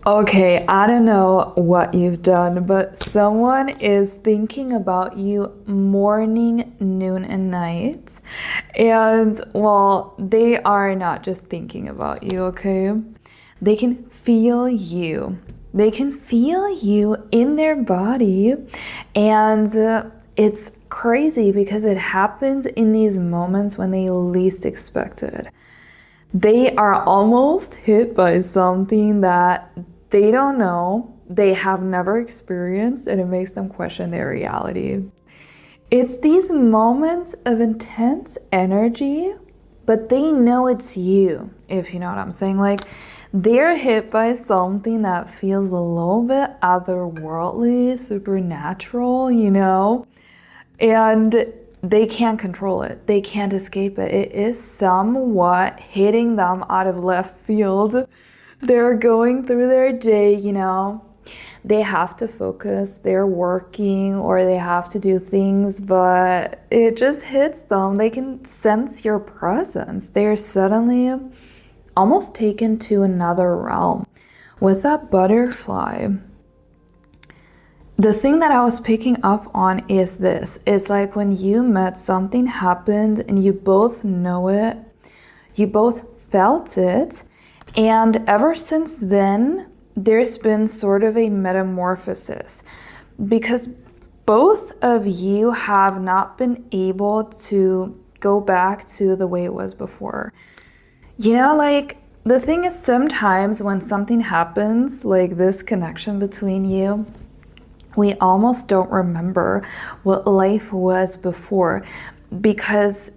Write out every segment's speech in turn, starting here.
Okay, I don't know what you've done, but someone is thinking about you morning, noon, and night. And well, they are not just thinking about you, okay? They can feel you. They can feel you in their body. And it's crazy because it happens in these moments when they least expect it. They are almost hit by something that they don't know, they have never experienced, and it makes them question their reality. It's these moments of intense energy, but they know it's you, if you know what I'm saying. Like, they're hit by something that feels a little bit otherworldly, supernatural, and they can't control it. They can't escape it. It is somewhat hitting them out of left field. They're going through their day. They have to focus, they're working, or they have to do things, but it just hits them. They can sense your presence. They're suddenly almost taken to another realm. With that butterfly, the thing that I was picking up on is this. It's like when you met, something happened, and you both know it, you both felt it, and ever since then, there's been sort of a metamorphosis because both of you have not been able to go back to the way it was before. Like the thing is, sometimes when something happens, like this connection between you, we almost don't remember what life was before because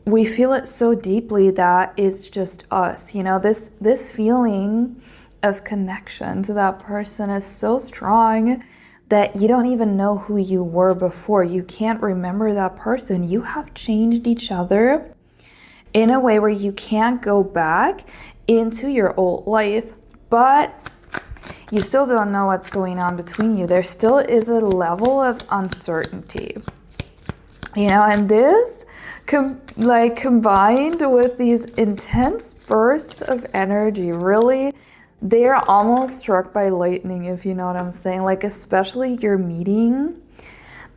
we feel it so deeply that it's just us. This feeling of connection to that person is so strong that you don't even know who you were before. You can't remember that person. You have changed each other in a way where you can't go back into your old life, but you still don't know what's going on between you. There still is a level of uncertainty, and this combined with these intense bursts of energy, really, they're almost struck by lightning, if you know what I'm saying. Like, especially your meeting,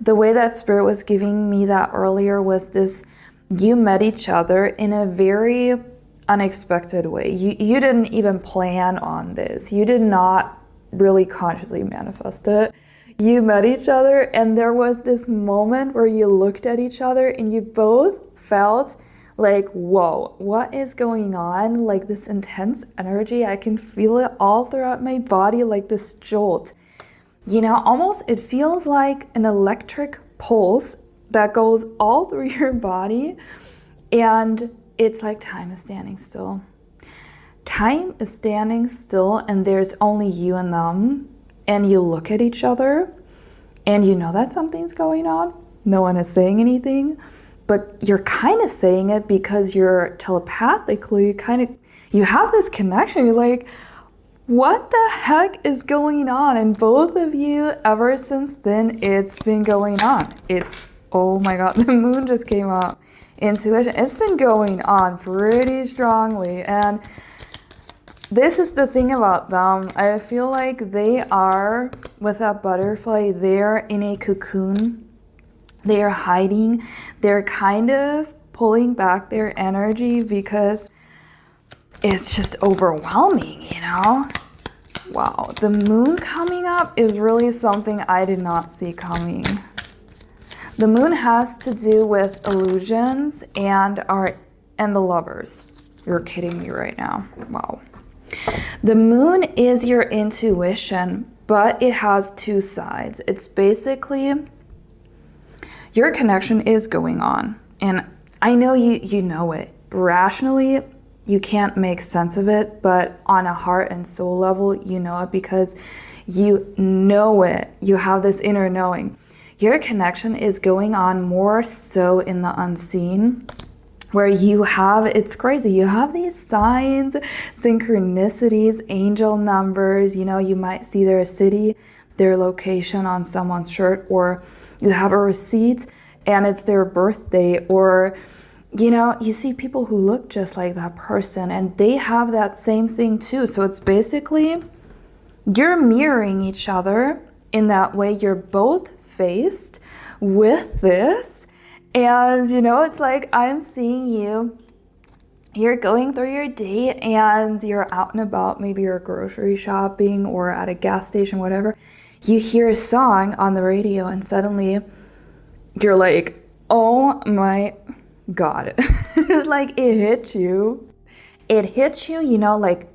the way that Spirit was giving me that earlier was this: you met each other in a very unexpected way. You didn't even plan on this. You did not really consciously manifest it. You met each other, and there was this moment where you looked at each other and you both felt like, whoa, what is going on? Like this intense energy, I can feel it all throughout my body, like this jolt. Almost it feels like an electric pulse that goes all through your body, and it's like time is standing still. Time is standing still, and there's only you and them, and you look at each other, and you know that something's going on. No one is saying anything, but you're kind of saying it because you're telepathically you have this connection. You're like, what the heck is going on? And both of you, ever since then, it's been going on. Oh my God, the moon just came up. Intuition, it's been going on pretty strongly. And this is the thing about them. I feel like they are, with that butterfly, they're in a cocoon. They are hiding. They're kind of pulling back their energy because it's just overwhelming, Wow, the moon coming up is really something I did not see coming. The moon has to do with illusions and the lovers. You're kidding me right now. Wow. The moon is your intuition, but it has two sides. It's basically your connection is going on. And I know you know it. Rationally, you can't make sense of it, but on a heart and soul level, you know it because you know it. You have this inner knowing. Your connection is going on more so in the unseen, where it's crazy. You have these signs, synchronicities, angel numbers. You might see their city, their location on someone's shirt, or you have a receipt and it's their birthday, or you see people who look just like that person and they have that same thing too. So it's basically you're mirroring each other in that way. You're both faced with this. And, you know, it's like I'm seeing you. You're going through your day and you're out and about. Maybe you're grocery shopping or at a gas station, whatever. You hear a song on the radio and suddenly you're like, oh my God. Like it hit you. It hits you, you know, like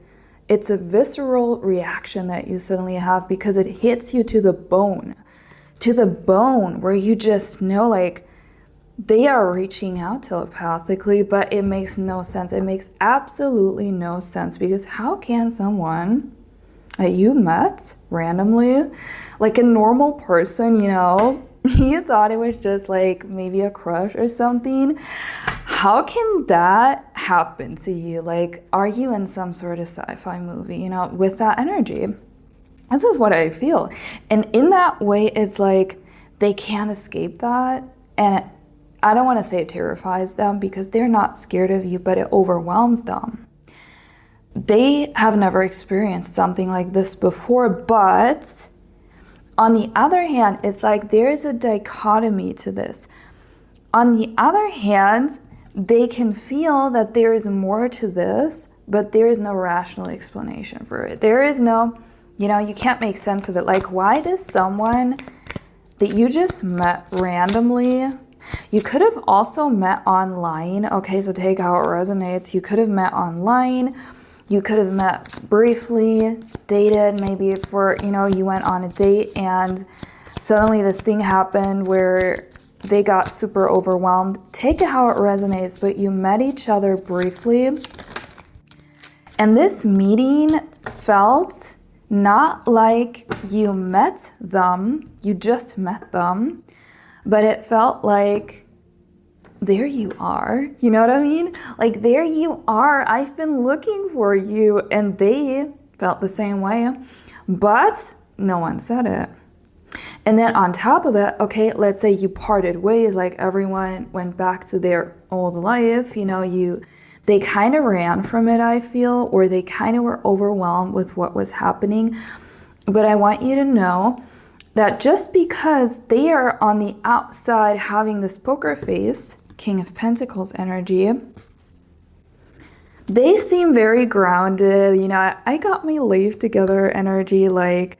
it's a visceral reaction that you suddenly have because it hits you to the bone where you just know like they are reaching out telepathically, but it makes no sense. It makes absolutely no sense because how can someone that you met randomly, like a normal person, you know, you thought it was just like maybe a crush or something. How can that happen to you? Like, are you in some sort of sci-fi movie, you know, with that energy? This is what I feel. And in that way, it's like they can't escape that. And I don't want to say it terrifies them because they're not scared of you, but it overwhelms them. They have never experienced something like this before, but on the other hand, it's like there's a dichotomy to this. On the other hand, they can feel that there is more to this, but there is no rational explanation for it. There is no, you know, you can't make sense of it. Like, why does someone that you just met randomly, you could have also met online. Okay, so take how it resonates. You could have met online. You could have met briefly, dated, maybe for, you know, you went on a date and suddenly this thing happened where they got super overwhelmed. Take it how it resonates, but you met each other briefly. And this meeting felt not like you met them, you just met them, but it felt like there you are, you know what I mean? Like there you are, I've been looking for you, and they felt the same way, but no one said it. And then on top of it, okay, let's say you parted ways, like everyone went back to their old life, you know, they kind of ran from it, I feel, or they kind of were overwhelmed with what was happening. But I want you to know that just because they are on the outside having this poker face, King of Pentacles energy, they seem very grounded. You know, I got my life together energy, like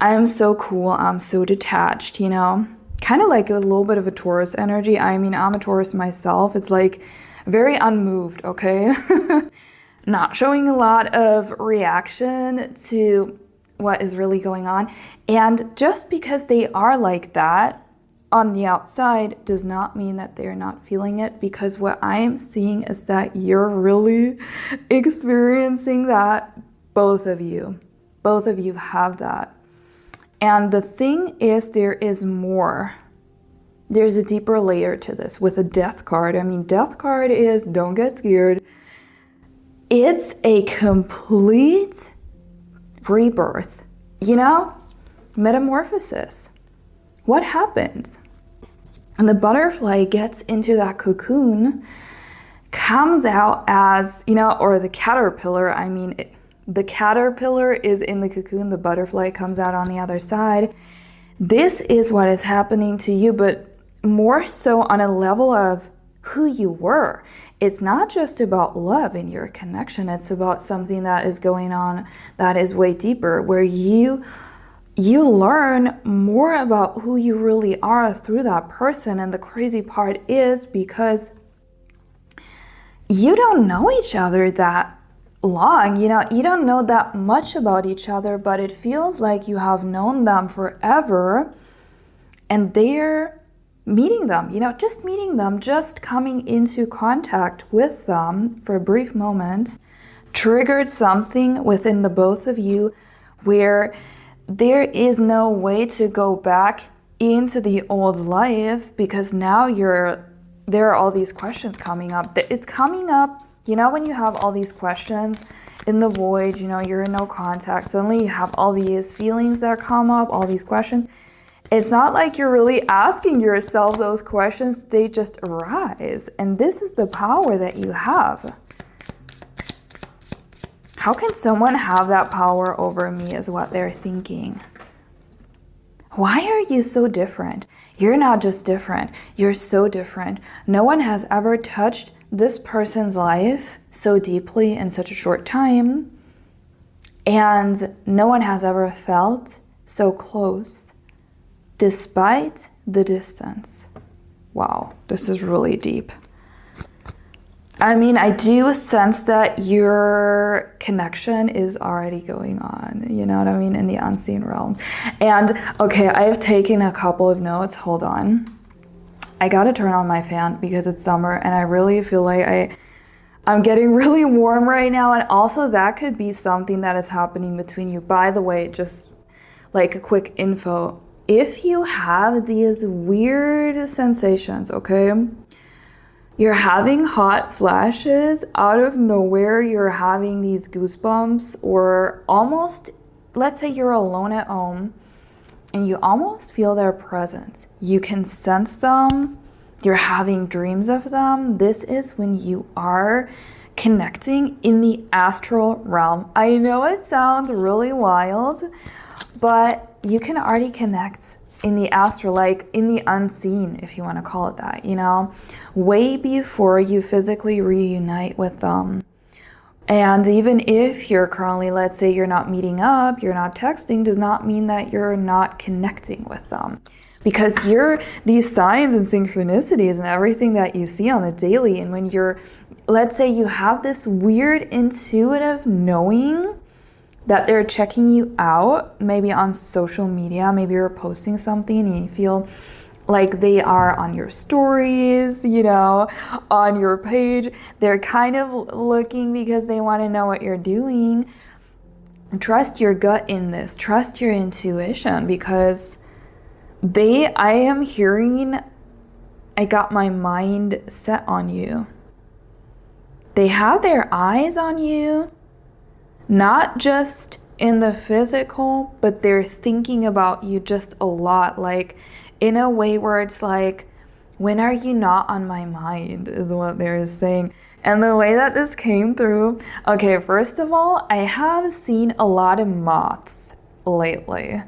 I'm so cool, I'm so detached, you know, kind of like a little bit of a Taurus energy. I mean, I'm a Taurus myself. It's like very unmoved, okay? Not showing a lot of reaction to what is really going on. And just because they are like that on the outside does not mean that they're not feeling it, because what I am seeing is that you're really experiencing that. Both of you have that. And the thing is, there is more. There's a deeper layer to this with a death card. I mean, death card is, don't get scared. It's a complete rebirth, you know, metamorphosis. What happens? And the butterfly gets into that cocoon, comes out as, you know, or the caterpillar, I mean, the caterpillar is in the cocoon, the butterfly comes out on the other side. This is what is happening to you, but more so on a level of who you were. It's not just about love in your connection. It's about something that is going on that is way deeper, where you learn more about who you really are through that person. And the crazy part is, because you don't know each other that long, you know, you don't know that much about each other, but it feels like you have known them forever, and they're meeting them, you know, just meeting them, just coming into contact with them for a brief moment triggered something within the both of you where there is no way to go back into the old life, because now there are all these questions coming up. It's coming up, you know, when you have all these questions in the void, you know, you're in no contact, suddenly you have all these feelings that come up, all these questions. It's not like you're really asking yourself those questions, they just arise. And this is the power that you have. How can someone have that power over me is what they're thinking. Why are you so different? You're not just different. You're so different. No one has ever touched this person's life so deeply in such a short time. And no one has ever felt so close despite the distance. Wow, this is really deep. I mean, I do sense that your connection is already going on, you know what I mean, in the unseen realm. And okay, I've taken a couple of notes. Hold on. I gotta turn on my fan because it's summer and I really feel like I'm getting really warm right now. And also that could be something that is happening between you. By the way, just like a quick info. If you have these weird sensations, okay? You're having hot flashes out of nowhere, you're having these goosebumps, or almost, let's say you're alone at home and you almost feel their presence. You can sense them, you're having dreams of them. This is when you are connecting in the astral realm. I know it sounds really wild, but you can already connect in the astral, like in the unseen, if you want to call it that, you know, way before you physically reunite with them. And even if you're currently, let's say you're not meeting up, you're not texting, does not mean that you're not connecting with them. Because these signs and synchronicities and everything that you see on the daily, and when you're, let's say you have this weird intuitive knowing that they're checking you out, maybe on social media, maybe you're posting something and you feel like they are on your stories, you know, on your page. They're kind of looking because they want to know what you're doing. Trust your gut in this. Trust your intuition, because I am hearing, I got my mind set on you. They have their eyes on you. Not just in the physical, but they're thinking about you just a lot, like in a way where it's like, when are you not on my mind, is what they're saying. And the way that this came through, okay, first of all, I have seen a lot of moths lately,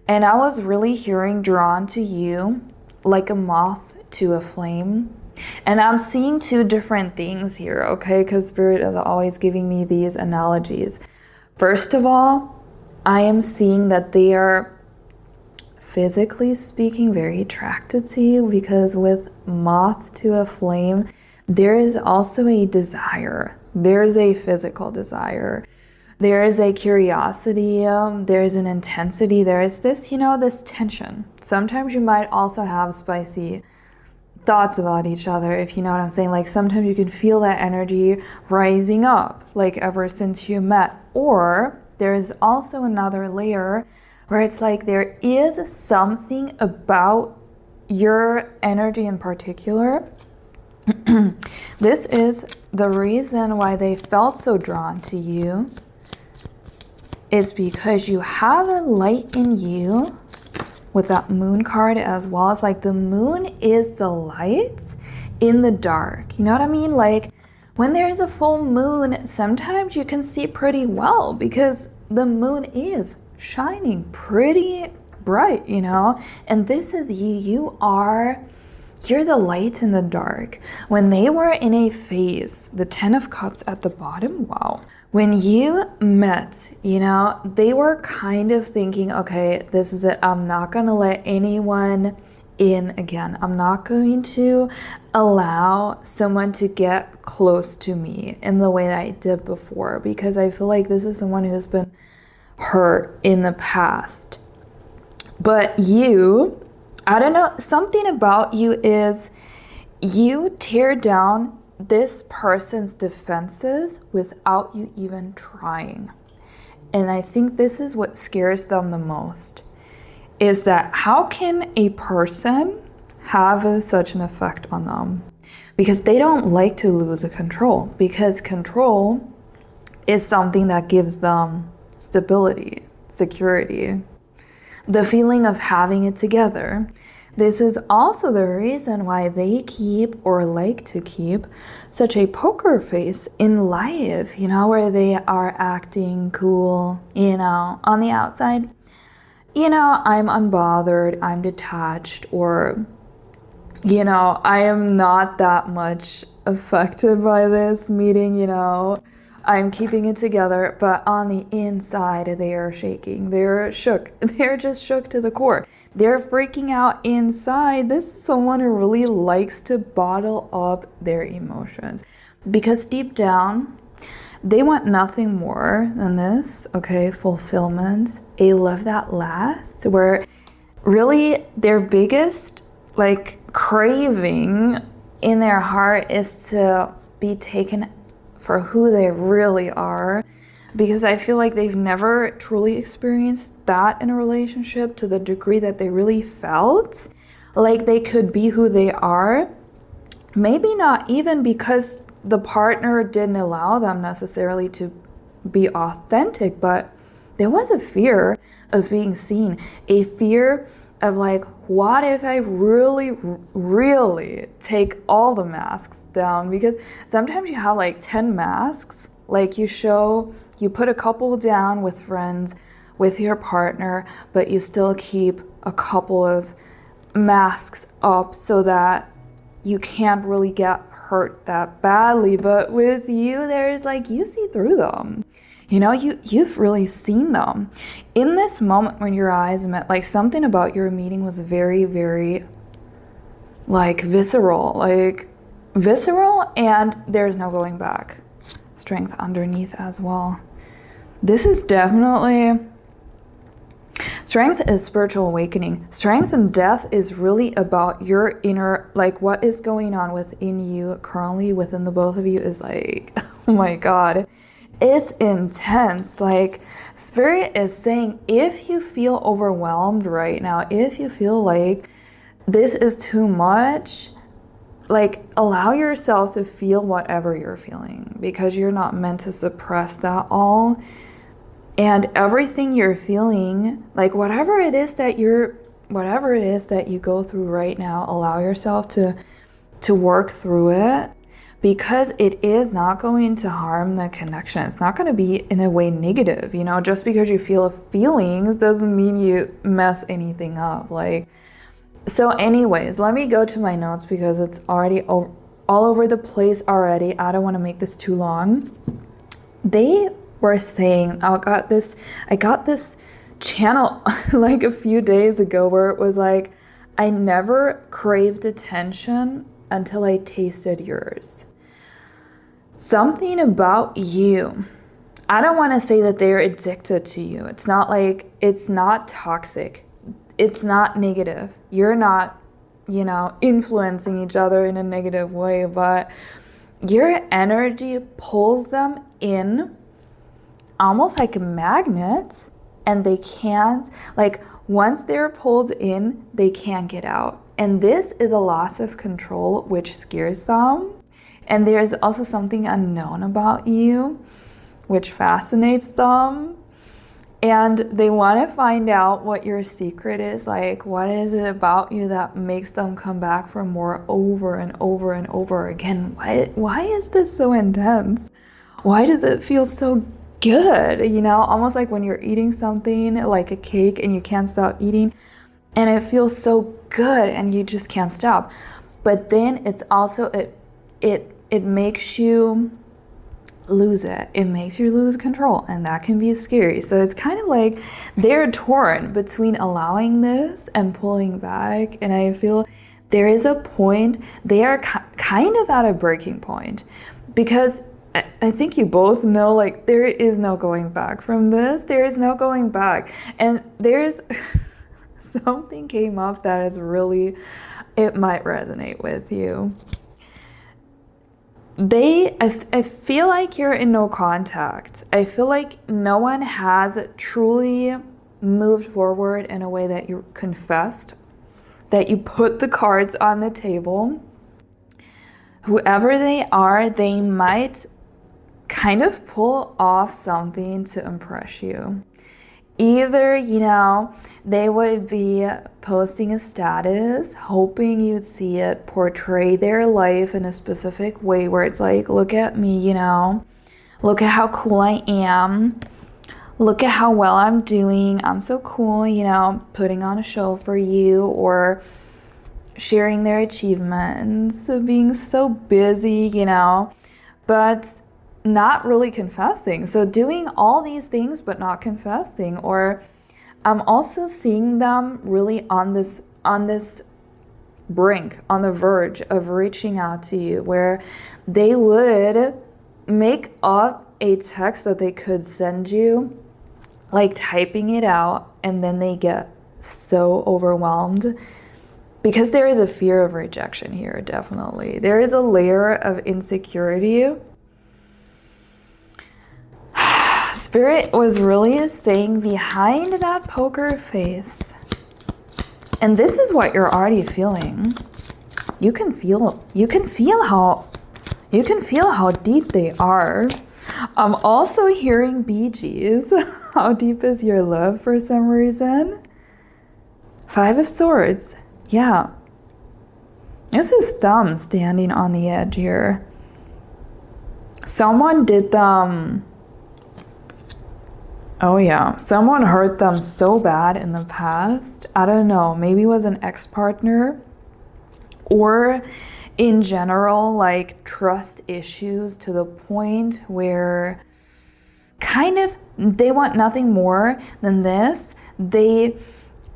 and I was really hearing drawn to you like a moth to a flame. And I'm seeing two different things here, okay? Because Spirit is always giving me these analogies. First of all, I am seeing that they are, physically speaking, very attracted to you, because with moth to a flame, there is also a desire. There's a physical desire. There is a curiosity. There is an intensity. There is this, you know, this tension. Sometimes you might also have spicy thoughts about each other, if you know what I'm saying. Like sometimes you can feel that energy rising up, like ever since you met. Or there's also another layer where it's like there is something about your energy in particular. This is the reason why they felt so drawn to you, is because you have a light in you with that moon card, as well as like the moon is the light in the dark. You know what I mean? Like when there's a full moon, sometimes you can see pretty well because the moon is shining pretty bright, you know? And this is you. You're the light in the dark. When they were in a phase, the 10 of Cups at the bottom, wow. When you met, you know, they were kind of thinking, okay, this is it. I'm not going to let anyone in again. I'm not going to allow someone to get close to me in the way that I did before, because I feel like this is someone who's been hurt in the past. But you, I don't know, something about you is you tear down this person's defenses without you even trying. And I think this is what scares them the most, is that how can a person have such an effect on them? Because they don't like to lose control, because control is something that gives them stability, security, the feeling of having it together. This is also the reason why they keep or like to keep such a poker face in life, where they are acting cool, on the outside. I'm unbothered, I'm detached, or, I am not that much affected by this meeting, I'm keeping it together, but on the inside, they are shaking. They're shook. They're just shook to the core. They're freaking out inside. This is someone who really likes to bottle up their emotions because deep down, they want nothing more than this, okay? Fulfillment, a love that lasts, where really their biggest craving in their heart is to be taken for who they really are, because I feel like they've never truly experienced that in a relationship to the degree that they really felt like they could be who they are. Maybe not even because the partner didn't allow them necessarily to be authentic, but there was a fear of being seen, a fear of what if I really, really take all the masks down? Because sometimes you have 10 masks, you put a couple down with friends, with your partner, but you still keep a couple of masks up so that you can't really get hurt that badly. But with you, there's you see through them. You've really seen them. In this moment when your eyes met, something about your meeting was very, very visceral, and there's no going back. Strength underneath as well. This is definitely, strength is spiritual awakening. Strength and death is really about your inner, what is going on within you currently, within the both of you is oh my God. It's intense. Spirit is saying, if you feel overwhelmed right now, if you feel like this is too much, allow yourself to feel whatever you're feeling, because you're not meant to suppress that all. And everything you're feeling, whatever it is that you go through right now, allow yourself to work through it. Because it is not going to harm the connection. It's not going to be in a way negative, just because you feel feelings doesn't mean you mess anything up. So anyways, let me go to my notes because it's already all over the place already. I don't want to make this too long. They were saying, I got this channel a few days ago where it was I never craved attention until I tasted yours. Something about you. I don't want to say that they're addicted to you. It's not toxic. It's not negative. You're not, influencing each other in a negative way, but your energy pulls them in almost like a magnet, and they can't, once they're pulled in, they can't get out. And this is a loss of control, which scares them. And there's also something unknown about you, which fascinates them. And they want to find out what your secret is. What is it about you that makes them come back for more over and over and over again? Why is this so intense? Why does it feel so good? Almost like when you're eating something like a cake and you can't stop eating, and it feels so good and you just can't stop. But then it's also, it makes you lose it. It makes you lose control, and that can be scary. So it's kind of they're torn between allowing this and pulling back. And I feel there is a point, they are kind of at a breaking point, because I think you both know there is no going back from this. There is no going back. And there's something came up that is really, it might resonate with you. I feel like you're in no contact. I feel like no one has truly moved forward in a way that you confessed, that you put the cards on the table. Whoever they are, they might kind of pull off something to impress you. Either, you know, they would be posting a status, hoping you'd see it, portray their life in a specific way where it's like, look at me, you know, look at how cool I am. Look at how well I'm doing. I'm so cool, you know, putting on a show for you, or sharing their achievements, being so busy, you know, but not really confessing. So doing all these things but not confessing. Or I'm also seeing them really on this brink, on the verge of reaching out to you, where they would make up a text that they could send you, like typing it out, and then they get so overwhelmed because there is a fear of rejection here. Definitely there is a layer of insecurity. Spirit was really staying behind that poker face, and this is what you're already feeling. You can feel how deep they are. I'm also hearing Bee Gees. How deep is your love for some reason? 5 of Swords. Yeah. This is them standing on the edge here. Someone did them. Oh yeah. Someone hurt them so bad in the past. I don't know. Maybe it was an ex-partner. Or in general, like trust issues to the point where kind of they want nothing more than this. They,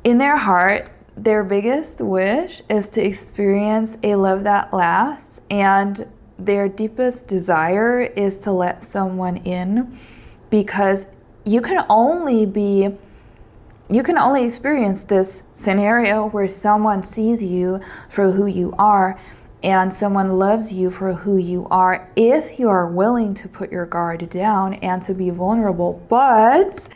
in their heart, their biggest wish is to experience a love that lasts, and their deepest desire is to let someone in, because you can only experience this scenario where someone sees you for who you are and someone loves you for who you are if you are willing to put your guard down and to be vulnerable. But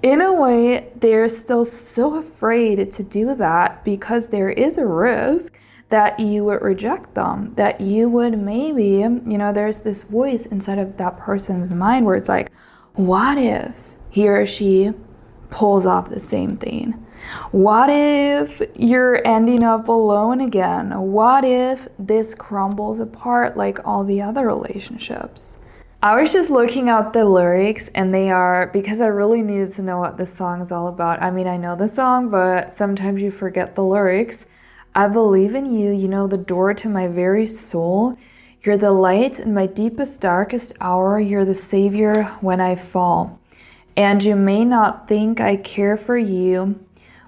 in a way, they're still so afraid to do that because there is a risk that you would reject them, that you would maybe, you know, there's this voice inside of that person's mind where it's like, what if he or she pulls off the same thing? What if you're ending up alone again? What if this crumbles apart like all the other relationships? I was just looking at the lyrics, and they are, because I really needed to know what this song is all about. I mean, I know the song, but sometimes you forget the lyrics. I believe in you, you know, the door to my very soul. You're the light in my deepest, darkest hour. You're the savior when I fall. And you may not think I care for you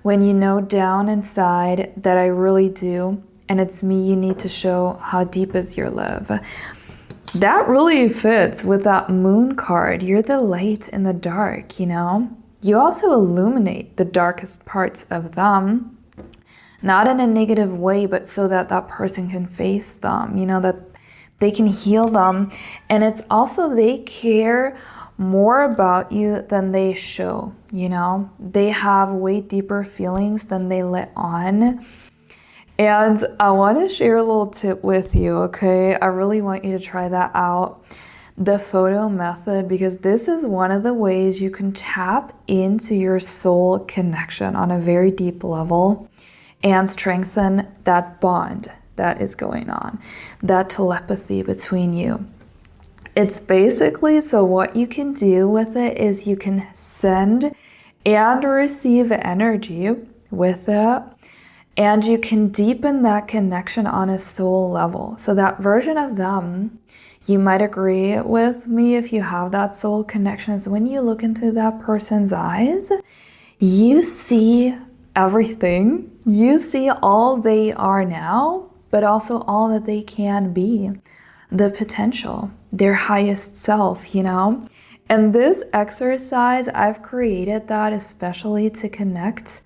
when you know down inside that I really do. And it's me you need to show how deep is your love. That really fits with that moon card. You're the light in the dark, you know? You also illuminate the darkest parts of them. Not in a negative way, but so that that person can face them, you know, that they can heal them. And it's also they care more about you than they show, you know? They have way deeper feelings than they let on. And I want to share a little tip with you, okay? I really want you to try that out. The photo method, because this is one of the ways you can tap into your soul connection on a very deep level and strengthen that bond that is going on, that telepathy between you. It's basically, so what you can do with it is you can send and receive energy with it, and you can deepen that connection on a soul level. So that version of them, you might agree with me if you have that soul connection, is when you look into that person's eyes, you see everything. You see all they are now, but also all that they can be, the potential, their highest self, you know? And this exercise, I've created that especially to connect,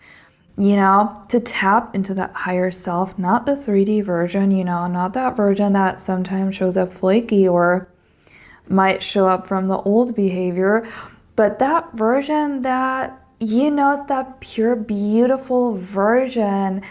you know, to tap into that higher self, not the 3D version, you know, not that version that sometimes shows up flaky or might show up from the old behavior, but that version that, you know, it's that pure, beautiful version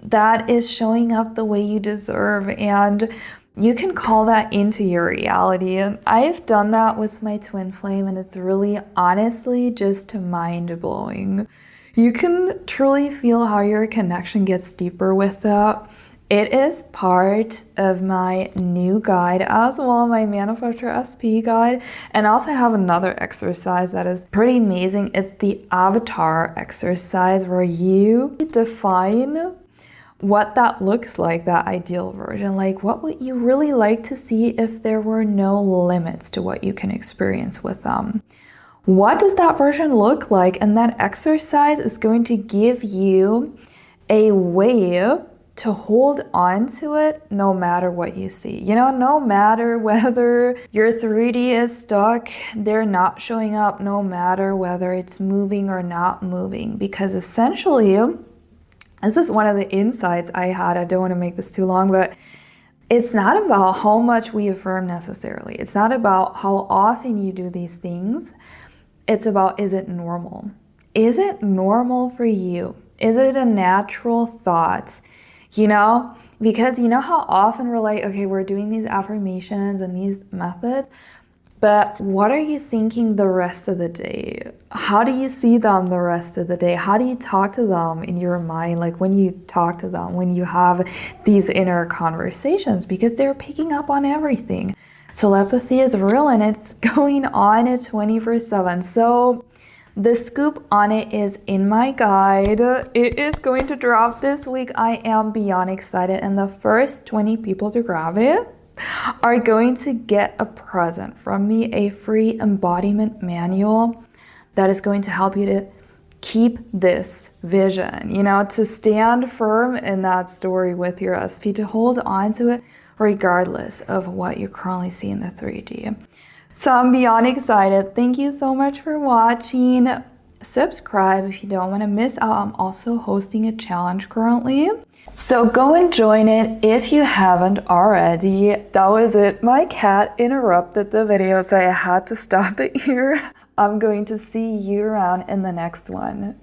that is showing up the way you deserve. And you can call that into your reality. And I've done that with my twin flame, and it's really honestly just mind-blowing. You can truly feel how your connection gets deeper with that. It is part of my new guide as well, my Manifestor SP guide. And I also have another exercise that is pretty amazing. It's the avatar exercise, where you define what that looks like, that ideal version. Like, what would you really like to see if there were no limits to what you can experience with them? What does that version look like? And that exercise is going to give you a way to hold on to it no matter what you see. You know, no matter whether your 3D is stuck, they're not showing up, no matter whether it's moving or not moving. Because essentially, this is one of the insights I had. I don't want to make this too long, but it's not about how much we affirm necessarily. It's not about how often you do these things. It's about, is it normal? Is it normal for you? Is it a natural thought? You know, because you know how often we're like, okay, we're doing these affirmations and these methods, but what are you thinking the rest of the day? How do you see them the rest of the day? How do you talk to them in your mind? Like when you talk to them, when you have these inner conversations, because they're picking up on everything. Telepathy is real, and it's going on at 24/7. So the scoop on it is in my guide. It is going to drop this week. I am beyond excited. And the first 20 people to grab it are going to get a present from me, a free embodiment manual that is going to help you to keep this vision, you know, to stand firm in that story with your SP, to hold on to it regardless of what you currently see in the 3D. So I'm beyond excited. Thank you so much for watching. Subscribe if you don't want to miss out. I'm also hosting a challenge currently, so go and join it if you haven't already. That was it. My cat interrupted the video, so I had to stop it here. I'm going to see you around in the next one.